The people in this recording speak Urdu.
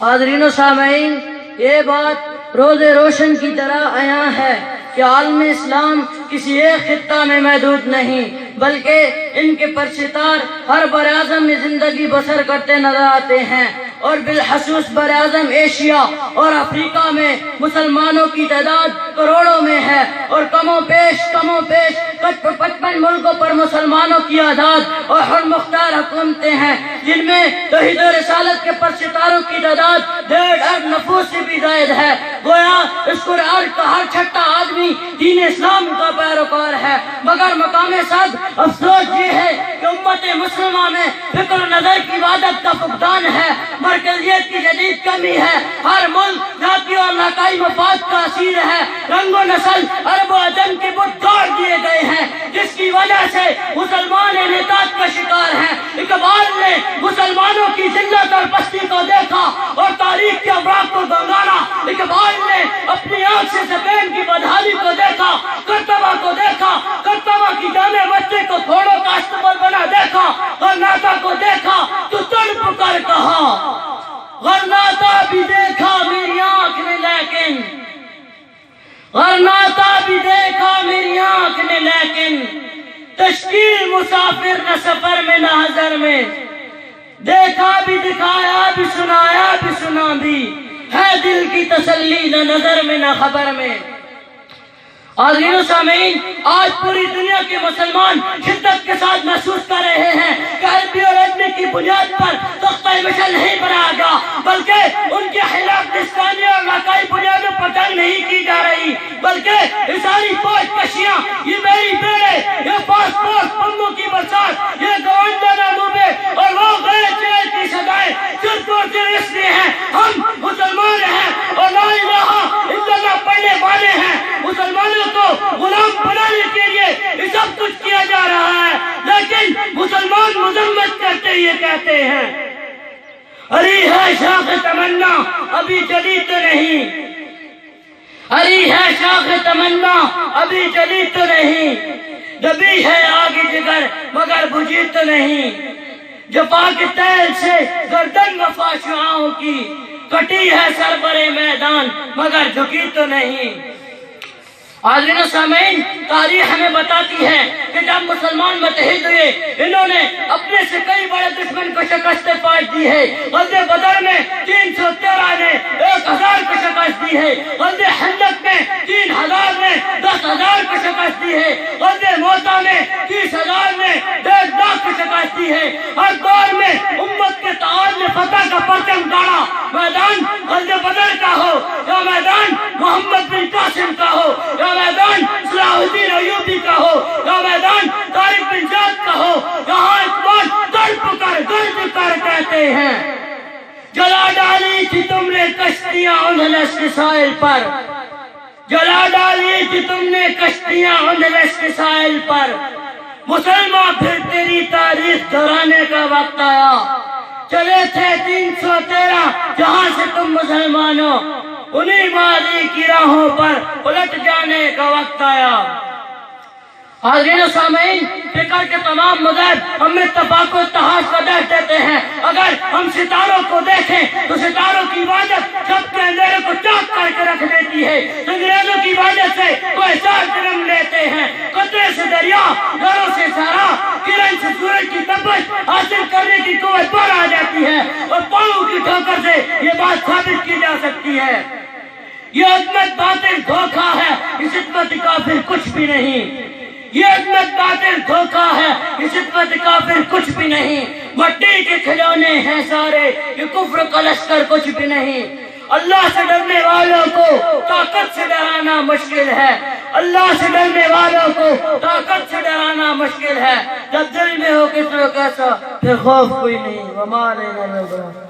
حاضرین و سامعین، یہ بات روز روشن کی طرح عیاں ہے کہ عالم اسلام کسی ایک خطہ میں محدود نہیں، بلکہ ان کے پرستار ہر براعظم میں زندگی بسر کرتے نظر آتے ہیں، اور بالخصوص براعظم ایشیا اور افریقہ میں مسلمانوں کی تعداد کروڑوں میں ہے، اور کم و بیش 55 ملکوں پر مسلمانوں کی آزاد اور حر مختار حکومتیں ہیں، جن میں توحید و رسالت کے پرستاروں کی تعداد 1.5 ارب نفوس سے بھی زائد ہے۔ گویا اس قرآن کا ہر چھٹا آدمی دین اسلام کا پیروکار ہے، مگر مقام صد افسوس یہ ہے کہ امت مسلمہ میں فکر و نظر کی وحدت کا فقدان ہے، مرکزیت کی شدید کمی ہے، ہر ملک ذاتی اور علاقائی مفاد کا اسیر ہے، رنگ و نسل عرب و عجم کے بت توڑ دیے گئے ہیں، جس کی وجہ سے مسلمان انحطاط کا شکار ہیں۔ اقبال نے مسلمانوں کی ذلت اور پستی کو دیکھا اور تاریخ کے افراط کو گنگانا۔ اقبال نے اپنی آنکھ سے سپین کی بدحالی کو دیکھا، کرتبہ کو دیکھا، کرتبہ کی جامع مسجد کو گھوڑوں کا استقبال بنا دیکھا، غرناطہ کو دیکھا تو تڑپ کر کہا، غرناطہ بھی دیکھا میری آنکھ نے لیکن، غرناطہ بھی دیکھا میری آنکھ نے لیکن، تشکیل مسافر نہ سفر میں نہ حضر میں، دیکھا بھی دکھایا بھی سنایا بھی سنا بھی، ہے دل کی تسلی نہ نظر میں نہ خبر میں۔ حاضرین و سامعین، آج پوری دنیا کے مسلمان شدت کے ساتھ محسوس کر رہے ہیں کہ عربی اور عجمی کی بنیاد پر تختہ مشل نہیں بنایا گیا، بلکہ ان کے خلاف اسلامی اور علاقائی بنیادوں پر جنگ نہیں کی جا رہی، بلکہ ساری فوج کشیاں، یہ میری بیڑے، یہ پاسپورٹ بموں کی برسات، یہ گوانڈا ناموبے اور وہ غیر چیز کی سزائیں صرف اور صرف اس لیے ہیں ہم مسلمان ہیں اور لا الہ الا اللہ پڑھنے والے ہیں۔ مسلمانوں کو غلام بنانے کے لیے یہ سب کچھ کیا جا رہا ہے، لیکن مسلمان مذمت کرتے یہ کہتے ہیں، ہری ہے شاخ تمنا ابھی جلی تو نہیں، ہری ہے شاخ تمنا ابھی جلی تو نہیں، دبی ہے آگ جگر مگر بجھی تو نہیں، جفا کے تیل سے گردن وفا شعاؤں کی، کٹی ہے سربرے میدان مگر جھکی تو نہیں۔ حاضرین و سامعین، تاریخ ہمیں بتاتی ہے کہ جب مسلمان متحد ہوئے، انہوں نے اپنے سے کئی بڑے دشمن کو شکست پائی دی ہے۔ غزوہ بدر میں 313 نے 1000 کو شکست دی ہے، غزوہ خندق میں 3000 نے 10,000 کو شکست دی ہے، غزوہ موتا میں 30,000 نے 1.5 لاکھ کو شکست دی ہے۔ ہر دور میں امت کے تعاون نے فتح کا پرچم گاڑا، میدان غزوہ بدر کا ہو یا میدان محمد بن قاسم کا ہو یا میدان صلاح الدین ایوبی کا ہو یا میدان طارق بن زیاد کا ہو، یہاں اقبال تڑپ کر گرج کر کہتے ہیں، جلا ڈالی تھی تم نے کشتیاں اندلس کے ساحل پر، جلا ڈالی تھی تم نے کشتیاں اندلس کے ساحل پر، مسلمان پھر تیری تاریخ دہرانے کا وقت آیا، چلے تھے 313 جہاں سے تم مسلمانوں، انہی ماضی کی راہوں پر پلٹ جانے کا وقت آیا۔ حاضرین و سامعین، فکر کے تمام مذاہب ہم میں اتفاق و اتحاد کا درس دیتے ہیں۔ اگر ہم ستاروں کو دیکھیں تو ستاروں کی وحدت سب کے اندھیرے کو چاک کر کے رکھ دیتی ہے، انگریزوں کی وحدت سے وہ احساس جنم لیتے ہیں، قطرے سے دریا، گھروں سے سہارا، کرن سے سورج کی تپش حاصل کرنے کی قوت پر آ جاتی ہے، اور پاؤں کی ٹھوکر سے یہ بات ثابت کی جا سکتی ہے، یہ عظمت باطل دھوکہ ہے، اس عظمت کافر کچھ بھی نہیں، یہ عظمت باطل دھوکہ ہے، اس عظمت کافر کچھ بھی نہیں، مٹی کے کھلونے ہیں سارے، یہ کفر کا لشکر کچھ بھی نہیں۔ اللہ سے ڈرنے والوں کو طاقت سے ڈرانا مشکل ہے، اللہ سے ڈرنے والوں کو طاقت سے ڈرانا مشکل ہے، جب دل میں ہو کس طرح کیسا پھر خوف کوئی نہیں، وما علینا الا البلاغ۔